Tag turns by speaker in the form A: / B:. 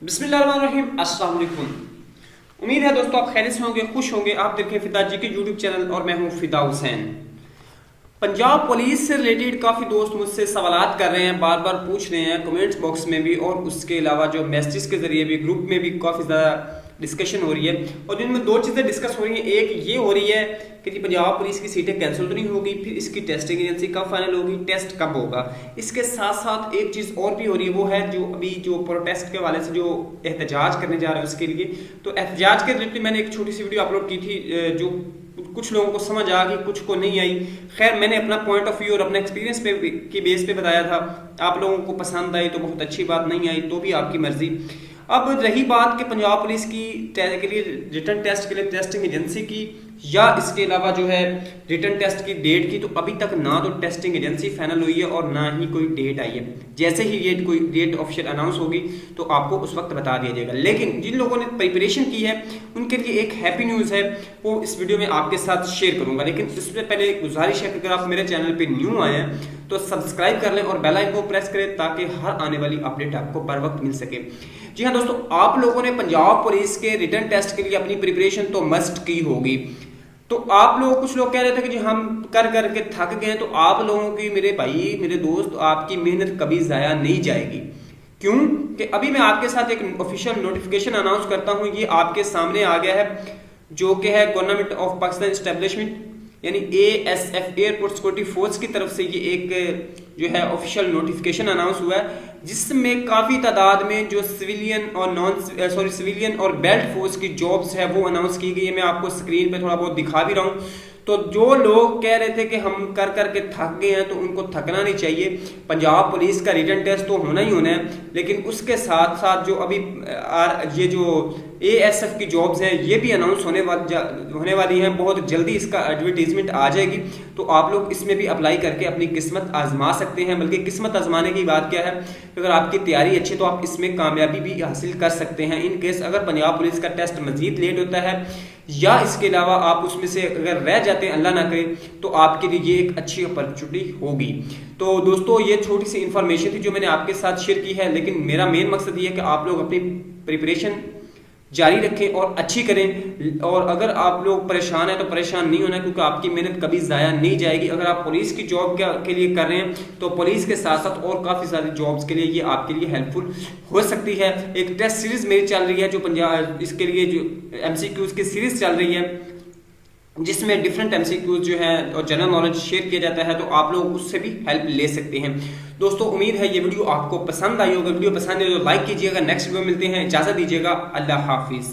A: बिस्मिल्लाहिर्रहमानिर्रहीम, अस्सलाम वालेकुम। उम्मीद है दोस्तों आप खैरियत से होंगे, खुश होंगे। आप देखें फिदा जी के यूट्यूब चैनल और मैं हूं फिदा हुसैन। पंजाब पुलिस से रिलेटेड काफ़ी दोस्त मुझसे सवालात कर रहे हैं, बार बार पूछ रहे हैं कमेंट्स बॉक्स में भी और उसके अलावा जो मैसेज के ज़रिए भी ग्रुप में भी काफ़ी ज़्यादा डिस्कशन हो रही है। और जिनमें दो चीज़ें डिस्कस हो रही हैं, एक ये हो रही है कि जी पंजाब पुलिस की सीटें कैंसिल तो नहीं होगी, फिर इसकी टेस्टिंग एजेंसी कब फाइनल होगी, टेस्ट कब होगा। इसके साथ साथ एक चीज़ और भी हो रही है, वो है जो अभी जो प्रोटेस्ट के वाले से जो एहतजाज करने जा रहे हैं उसके लिए। तो एहतजाज के रिलेटेड मैंने एक छोटी सी वीडियो अपलोड की थी, जो कुछ लोगों को समझ आ गई, कुछ को नहीं आई। खैर, मैंने अपना पॉइंट ऑफ व्यू और अपना एक्सपीरियंस पे की बेस पे बताया था। आप लोगों को पसंद आई तो बहुत अच्छी बात, नहीं आई तो भी आपकी मर्जी। अब रही बात कि पंजाब पुलिस की के लिए रिटर्न टेस्ट के लिए टेस्टिंग एजेंसी की या इसके अलावा जो है रिटर्न टेस्ट की डेट की, तो अभी तक ना तो टेस्टिंग एजेंसी फाइनल हुई है और ना ही कोई डेट आई है। जैसे ही ये कोई डेट ऑफिशियल अनाउंस होगी तो आपको उस वक्त बता दिया जाएगा। लेकिन जिन लोगों ने प्रिपरेशन की है उनके लिए एक हैप्पी न्यूज़ है, वो इस वीडियो में आपके साथ शेयर करूंगा। लेकिन इससे पहले एक गुजारिश है कि अगर आप मेरे चैनल पर न्यू आए हैं तो सब्सक्राइब कर लें और बेल आइकन को प्रेस करें ताकि हर आने वाली अपडेट आपको बर वक्त मिल सके। जी हाँ दोस्तों, आप लोगों ने पंजाब पुलिस के रिटर्न टेस्ट के लिए अपनी प्रिपरेशन तो मस्ट की होगी। तो आप लोग, कुछ लोग कह रहे थे कि जी हम कर करके थक गए, तो आप लोगों की, मेरे भाई मेरे दोस्त, आपकी मेहनत कभी ज़ाया नहीं जाएगी। क्यों कि अभी मैं आपके साथ एक ऑफिशियल नोटिफिकेशन अनाउंस करता हूँ, ये आपके सामने आ गया है, जो कि है गवर्नमेंट ऑफ पाकिस्तान एस्टेब्लिशमेंट यानी ASF एयरपोर्ट सिक्योरिटी फोर्स की तरफ से ये एक जो है ऑफिशियल नोटिफिकेशन अनाउंस हुआ है, जिसमें काफ़ी तादाद में जो सिविलियन और बेल्ट फोर्स की जॉब्स है वो अनाउंस की गई है। मैं आपको स्क्रीन पे थोड़ा बहुत दिखा भी रहा हूँ। तो जो लोग कह रहे थे कि हम कर करके थक गए हैं, तो उनको थकना नहीं चाहिए। पंजाब पुलिस का रिटर्न टेस्ट तो होना ही होना है, लेकिन उसके साथ साथ जो अभी ये जो ASF की जॉब्स हैं ये भी अनाउंस होने वाली हैं। बहुत जल्दी इसका एडवर्टीजमेंट आ जाएगी, तो आप लोग इसमें भी अप्लाई करके अपनी किस्मत आजमा सकते हैं। बल्कि किस्मत आजमाने की बात क्या है, अगर आपकी तैयारी अच्छी तो आप इसमें कामयाबी भी हासिल कर सकते हैं। इन केस अगर पंजाब पुलिस का टेस्ट मजीद लेट होता है या इसके अलावा आप उसमें से अगर रह जाते हैं, अल्लाह ना करे, तो आपके लिए ये एक अच्छी अपॉर्चुनिटी होगी। तो दोस्तों, ये छोटी सी इंफॉर्मेशन थी जो मैंने आपके साथ शेयर की है, लेकिन मेरा मेन मकसद ये है कि आप लोग अपनी प्रिपरेशन जारी रखें और अच्छी करें। और अगर आप लोग परेशान हैं तो परेशान नहीं होना, क्योंकि आपकी मेहनत कभी ज़ाया नहीं जाएगी। अगर आप पुलिस की जॉब के लिए कर रहे हैं तो पुलिस के साथ साथ और काफ़ी सारी जॉब्स के लिए ये आपके लिए हेल्पफुल हो सकती है। एक टेस्ट सीरीज़ मेरी चल रही है, जो पंजाब इसके लिए जो MCQs की सीरीज़ चल रही है, जिसमें डिफरेंट MCQs जो है और जनरल नॉलेज शेयर किया जाता है, तो आप लोग उससे भी हेल्प ले सकते हैं। दोस्तों, उम्मीद है ये वीडियो आपको पसंद आई होगा। वीडियो पसंद है तो लाइक कीजिएगा। नेक्स्ट वीडियो मिलते हैं, इजाज़त दीजिएगा, अल्लाह हाफिज़।